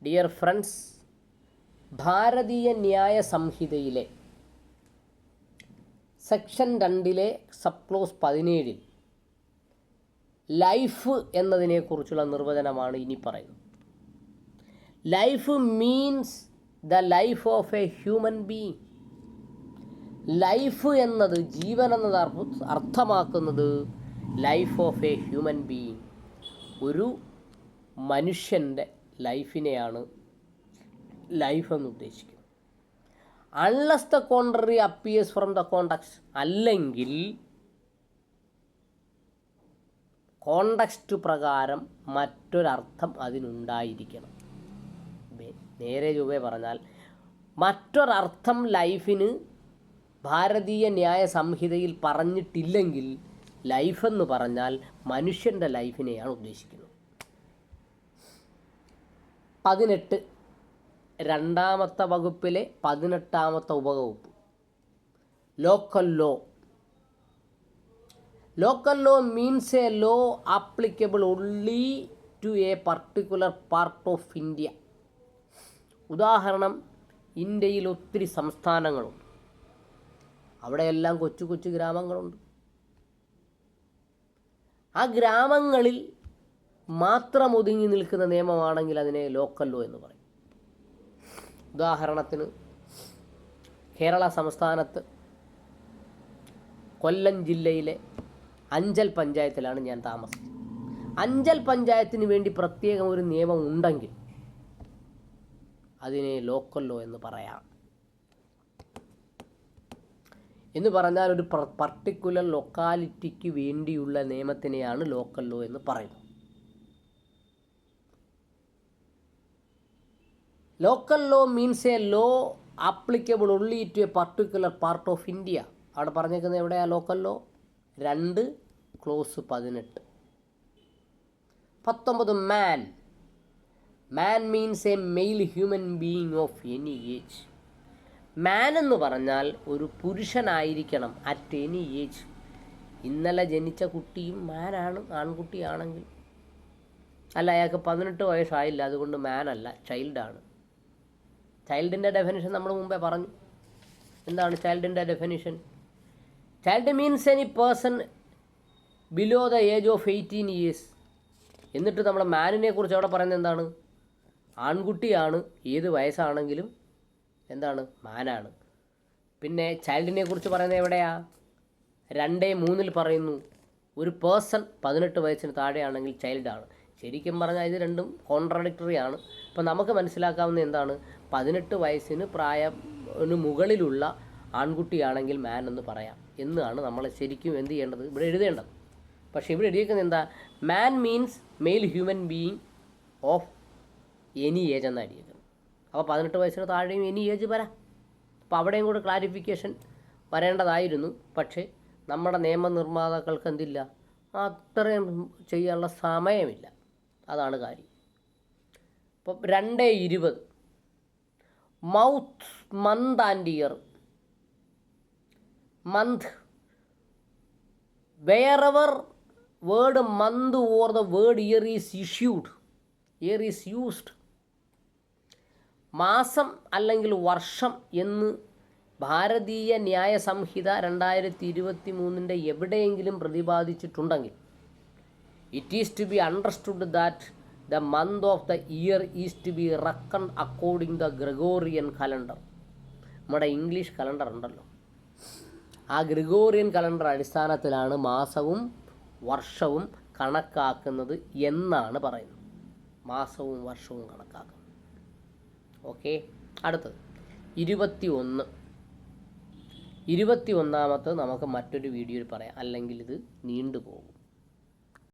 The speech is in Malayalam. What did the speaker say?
ഡിയർ ഫ്രണ്ട്സ്, ഭാരതീയ ന്യായ സംഹിതയിലെ സെക്ഷൻ 2 സബ് ക്ലോസ് 17 ലൈഫ് എന്നതിനെക്കുറിച്ചുള്ള നിർവചനമാണ് ഇനി പറയുന്നത്. Life means the life of A human being. Life എന്നത്, ജീവൻ എന്നത് അർത്ഥമാക്കുന്നത് life of A human being, ഒരു മനുഷ്യൻ്റെ ലൈഫിനെയാണ് ലൈഫ് എന്ന് ഉദ്ദേശിക്കുന്നത്. Unless the contrary appears from the context, അല്ലെങ്കിൽ കോണ്ടക്സ്റ്റ് പ്രകാരം മറ്റൊരർത്ഥം അതിനുണ്ടായിരിക്കണം. നേരെ ചൊവ്വേ പറഞ്ഞാൽ മറ്റൊരർത്ഥം ലൈഫിന് ഭാരതീയ ന്യായ സംഹിതയിൽ പറഞ്ഞിട്ടില്ലെങ്കിൽ ലൈഫെന്ന് പറഞ്ഞാൽ മനുഷ്യൻ്റെ ലൈഫിനെയാണ് ഉദ്ദേശിക്കുന്നത്. 18 രണ്ടാമത്തെ വകുപ്പിലെ 18ാമത്തെ ഉപവകുപ്പ് local law. Local law means a law applicable only to a particular part of India. ഉദാഹരണം, ഇന്ത്യയിൽ ഒത്തിരി സംസ്ഥാനങ്ങളുണ്ട്, അവിടെയെല്ലാം കൊച്ചു കൊച്ചു ഗ്രാമങ്ങളുണ്ട്. ആ ഗ്രാമങ്ങളിൽ മാത്രം ഒതുങ്ങി നിൽക്കുന്ന നിയമമാണെങ്കിൽ അതിനെ ലോക്കൽ ലോ എന്ന് പറയും. ഉദാഹരണത്തിന്, കേരള സംസ്ഥാനത്ത് കൊല്ലം ജില്ലയിലെ അഞ്ചൽ പഞ്ചായത്തിലാണ് ഞാൻ താമസിച്ചത്. അഞ്ചൽ പഞ്ചായത്തിന് വേണ്ടി പ്രത്യേകം ഒരു നിയമം ഉണ്ടെങ്കിൽ അതിനെ ലോക്കൽ ലോ എന്ന് പറയാം. എന്ന് പറഞ്ഞാൽ ഒരു പർട്ടിക്കുലർ ലൊക്കാലിറ്റിക്ക് വേണ്ടിയുള്ള നിയമത്തിനെയാണ് ലോക്കൽ ലോ എന്ന് പറയുന്നത്. Local law means a law applicable only to a particular part of India. അവിടെ പറഞ്ഞേക്കുന്നത് എവിടെയാണ് local law? 2 clause 18. 19 man. Man means a male human being of any age. Man എന്ന് പറഞ്ഞാൽ ഒരു പുരുഷനായിരിക്കണം അറ്റ് എനി ഏജ്. ഇന്നലെ ജനിച്ച കുട്ടിയും മാനാണ്, ആൺകുട്ടിയാണെങ്കിൽ. അല്ല, അയാൾക്ക് 18 വയസ്സായില്ല, അതുകൊണ്ട് മാനല്ല, ചൈൽഡാണ്. ചൈൽഡിൻ്റെ ഡെഫിനിഷൻ നമ്മൾ മുമ്പേ പറഞ്ഞു. എന്താണ് ചൈൽഡിൻ്റെ definition? Child means any person below the age of 18 years. എന്നിട്ട് നമ്മൾ മാനിനെ കുറിച്ച് അവിടെ പറയുന്നത് എന്താണ്? ആൺകുട്ടിയാണ്, ഏത് വയസ്സാണെങ്കിലും എന്താണ്? മാനാണ്. പിന്നെ ചൈൽഡിനെ കുറിച്ച് പറയുന്നത് എവിടെയാ? 2:3 പറയുന്നു, ഒരു പേഴ്സൺ 18 വയസ്സിന് താഴെയാണെങ്കിൽ ചൈൽഡാണ്. ശരിക്കും പറഞ്ഞാൽ ഇത് രണ്ടും കോൺട്രഡിക്ടറി ആണ്. ഇപ്പം നമുക്ക് മനസ്സിലാക്കാവുന്ന എന്താണ്? 18 വയസ്സിന് പ്രായത്തിന് മുകളിലുള്ള ആൺകുട്ടിയാണെങ്കിൽ മാൻ എന്ന് പറയാം എന്നാണ് നമ്മൾ ശരിക്കും എന്ത് ചെയ്യേണ്ടത്, ഇവിടെ എഴുതേണ്ടത്. പക്ഷേ ഇവിടെ എഴുതിയിരിക്കുന്നത് എന്താ? Man means male human being of any age എന്നാണ് എഴുതിയിരിക്കുന്നത്. അപ്പോൾ 18 വയസ്സിന് താഴെയും എനി ഏജ് വരാം. അപ്പോൾ അവിടെയും കൂടെ ക്ലാരിഫിക്കേഷൻ വരേണ്ടതായിരുന്നു. പക്ഷേ നമ്മുടെ നിയമനിർമ്മാതാക്കൾക്ക് എന്തില്ല, അത്രയും ചെയ്യാനുള്ള സമയമില്ല. അതാണ് കാര്യം. ഇപ്പോൾ 2:20 month, month and year. Month, wherever word month or the word year is issued, year is used. മാസം അല്ലെങ്കിൽ വർഷം എന്ന് ഭാരതീയ ന്യായ സംഹിത 2023 എവിടെയെങ്കിലും പ്രതിപാദിച്ചിട്ടുണ്ടെങ്കിൽ it is to be understood that the month of the year is to be reckoned according the Gregorian calendar. നമ്മുടെ ഇംഗ്ലീഷ് കലണ്ടർ ഉണ്ടല്ലോ, ആ ഗ്രിഗോറിയൻ കലണ്ടർ അടിസ്ഥാനത്തിലാണ് മാസവും വർഷവും കണക്കാക്കുന്നത് എന്നാണ് പറയുന്നത്. മാസവും വർഷവും കണക്കാക്കുന്നത്. ഓക്കെ, അടുത്തത് 21. 21ാമത്തെ നമുക്ക് മറ്റൊരു വീഡിയോയിൽ പറയാം, അല്ലെങ്കിൽ ഇത് നീണ്ടുപോകും.